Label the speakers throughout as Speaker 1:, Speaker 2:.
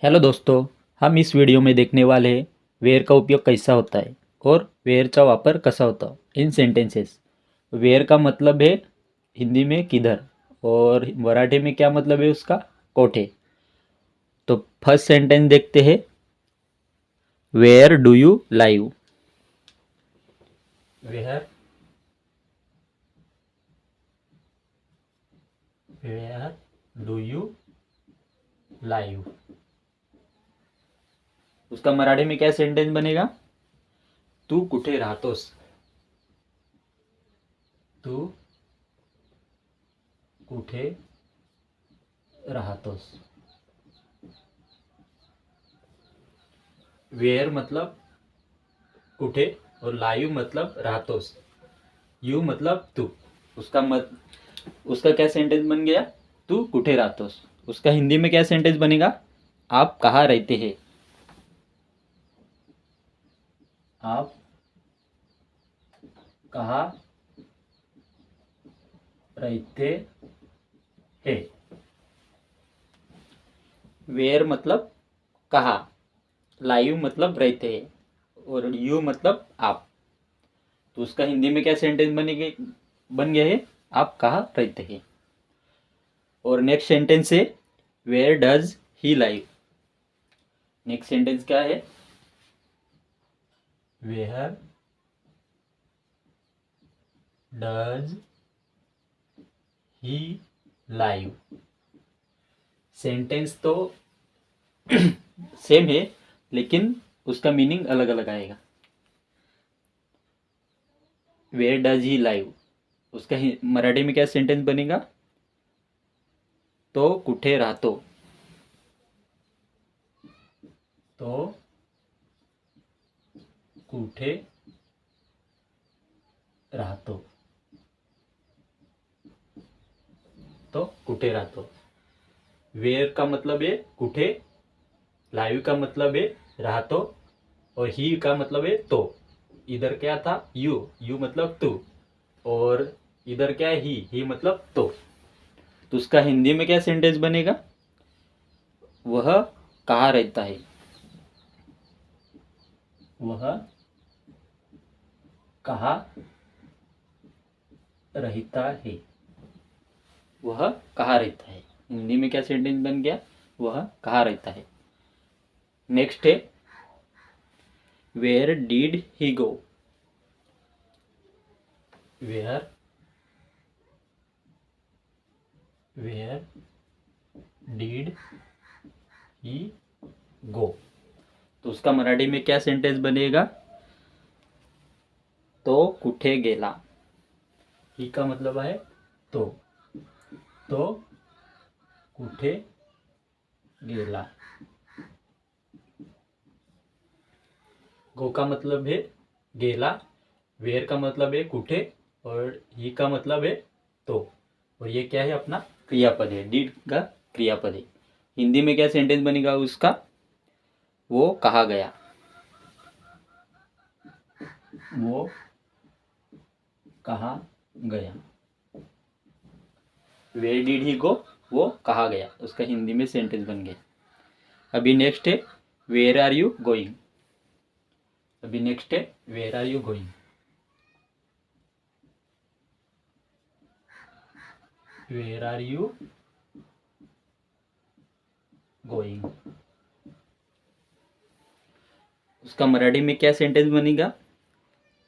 Speaker 1: Hello दोस्तों। हम इस वीडियो में देखने वाले हैं वेयर का उपयोग कैसा होता है और वेयरचा वापर कसा होता इन सेंटेंसेस। वेयर का मतलब है हिंदी में किधर, और मराठी में क्या मतलब है उसका, कोठे। तो फर्स्ट सेंटेंस देखते हैं। Where do you live. Where where do you live, उसका मराठी में क्या सेंटेंस बनेगा? तू कुठे राहतोस। तू कुठे राहतोस। वेयर मतलब कुठे और लाइव मतलब राहतोस। यू मतलब तू। उसका उसका क्या सेंटेंस बन गया? तू कुठे राहतोस। उसका हिंदी में क्या सेंटेंस बनेगा? आप कहाँ रहते हैं। आप कहाँ रहते हैं। वेयर मतलब कहाँ, लाइव मतलब रहते हैं, और यू मतलब आप। तो उसका हिंदी में क्या सेंटेंस बन गया है? आप कहाँ रहते हैं। और नेक्स्ट सेंटेंस है where does he live. Next sentence क्या है? Where does he live. Sentence तो सेम है, लेकिन उसका मीनिंग अलग अलग आएगा। वेयर डज ही लाइव, उसका मराठी में क्या सेंटेंस बनेगा? तो कुठे राहतो। तो कुठे राहतो। तो कुठे राहतो। वेयर का मतलब है कुठे, लाइव का मतलब है राहतो, और ही का मतलब है तो। इधर क्या था? यू मतलब तू, और इधर क्या है? ही मतलब तो उसका हिंदी में क्या सेंटेंस बनेगा? वह कहाँ रहता है। वह कहाँ रहता है। वह कहाँ रहता है, हिंदी में क्या सेंटेंस बन गया? वह कहाँ रहता है। नेक्स्ट है where did he go. Where where did he go. तो उसका मराठी में क्या सेंटेंस बनेगा? तो कुठे गेला। ही का मतलब है तो तो कुठे गेला। गो का मतलब है गेला, वेयर का मतलब है कुठे, और ही का मतलब है तो। और ये क्या है? अपना क्रियापद है, डिड का क्रियापद है। हिंदी में क्या सेंटेंस बनेगा उसका? वो कहा गया। वो कहा गया। वेयर डिड ही गो, वो कहा गया, उसका हिंदी में सेंटेंस बन गया। अभी नेक्स्ट है वेयर आर यू गोइंग। अभी नेक्स्ट है where are you going. Where are you going, उसका मराठी में क्या सेंटेंस बनेगा?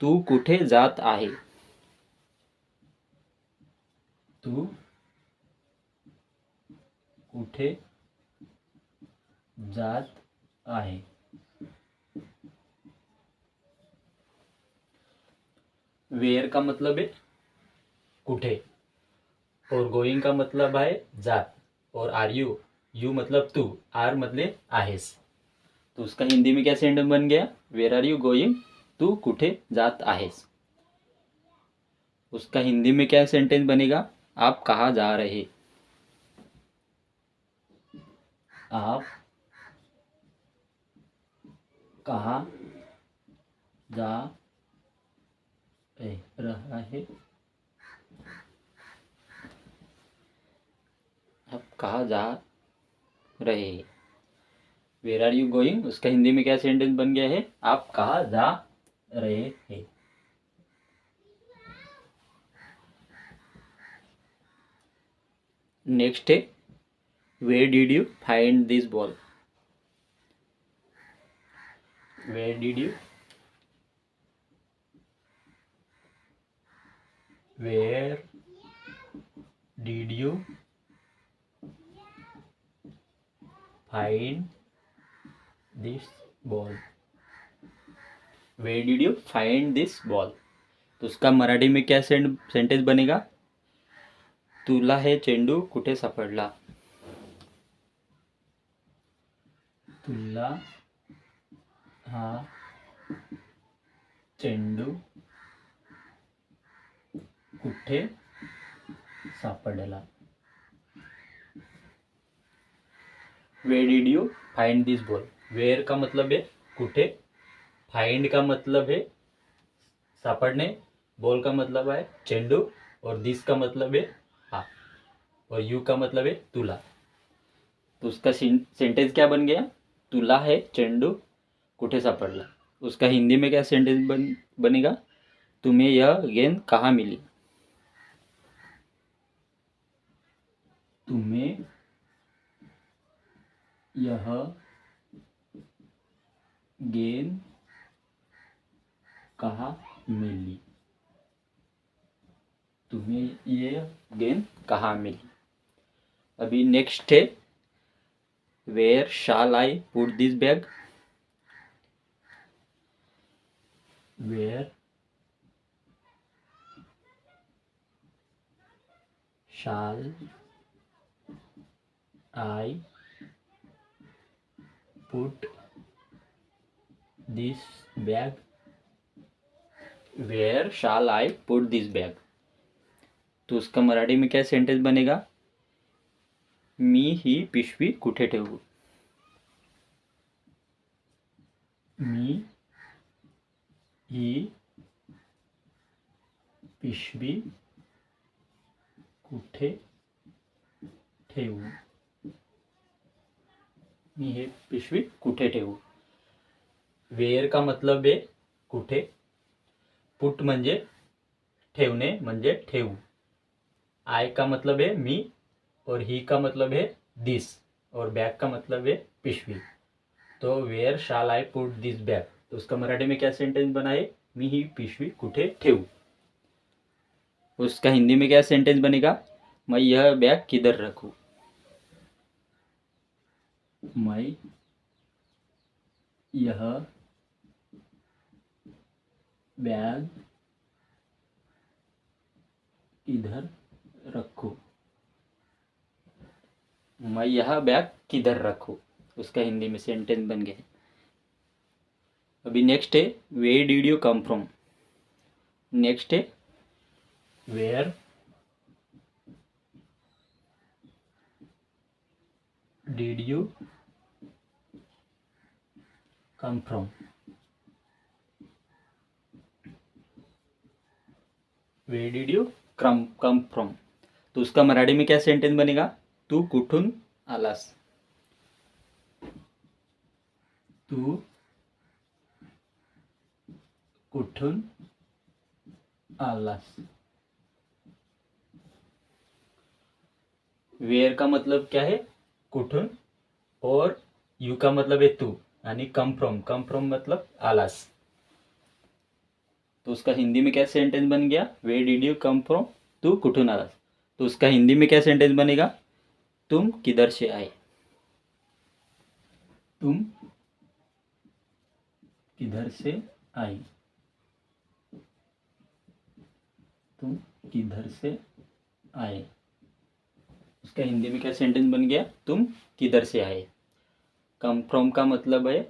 Speaker 1: तू कुठे जात आहे। तू कुठे जात आहे। वेयर का मतलब है कुठे, और गोइंग का मतलब है जात, और आर यू मतलब तू, आर मतलब आहेस। तो उसका हिंदी में क्या सेंटेंस बन गया? वेयर आर यू गोइंग, तू कुठे जात आहेस। उसका हिंदी में क्या सेंटेंस बनेगा? आप कहाँ जा रहे। आप कहाँ जा रहा है। आप कहाँ जा रहे हैं। वेयर आर यू गोइंग, उसका हिंदी में क्या सेंटेंस बन गया है, आप कहाँ जा रहे हैं। नेक्स्ट है where did you find this ball. Where did you find this ball. Where did you find this ball, तो उसका मराठी में क्या सेंटेंस बनेगा, तुला हे चेंडू कुठे सापडला। तुला हा चेंडू कुठे सापडला। Where did you find this ball, where का मतलब है कुठे, फाइंड का मतलब है सापड़ने, बॉल का मतलब है चेंडू, और दिस का मतलब है हा, और यू का मतलब है तुला। तो उसका सेंटेंस क्या बन गया, तुला है चेंडू कुठे सापडला। उसका हिंदी में क्या सेंटेंस बनेगा, तुम्हें यह गेंद कहाँ मिली। तुम्हें यह गेंद कहाँ मिली। तुम्हें यह गेंद कहाँ मिली। अभी नेक्स्ट है where shall I put this bag. Where shall I put this bag. Where shall I put this bag, तो उसका मराठी में क्या सेंटेंस बनेगा, मी ही पिशवी कुठे ठेवू। मी ही पिशवी कुठे ठेवू। मी हे पिशवी कुठे ठेवू। वेयर का मतलब है कुठे, पुट म्हणजे ठेवणे म्हणजे ठेवू, आय का मतलब है मी, और ही का मतलब है दिस, और बैग का मतलब है पिशवी। तो where shall I put this bag, तो उसका मराठी में क्या सेंटेंस बनाए, मी ही पिशवी कुठे ठेवू। उसका हिंदी में क्या सेंटेंस बनेगा, मैं यह बैग किधर रखूं। मैं यह बैग किधर रखूं। मैं यह बैग किधर रखूं, उसका हिंदी में सेंटेंस बन गया। अभी नेक्स्ट है where did you come from. Next है where did you come from. Where did you come from, तो उसका मराठी में क्या सेंटेंस बनेगा, तू कुठून आलास। तू कुठून आलास। वेयर का मतलब क्या है कुठून, और यू का मतलब है तू, यानी कम फ्रॉम मतलब आलास। तो उसका हिंदी में क्या सेंटेंस बन गया, where did you come from, तू कुठून आलास। तो उसका हिंदी में क्या सेंटेंस बनेगा, तुम किधर से आए। तुम किधर से आई। तुम किधर से आए, उसका हिंदी में क्या सेंटेंस बन गया, तुम किधर से आए। कम फ्रॉम का मतलब है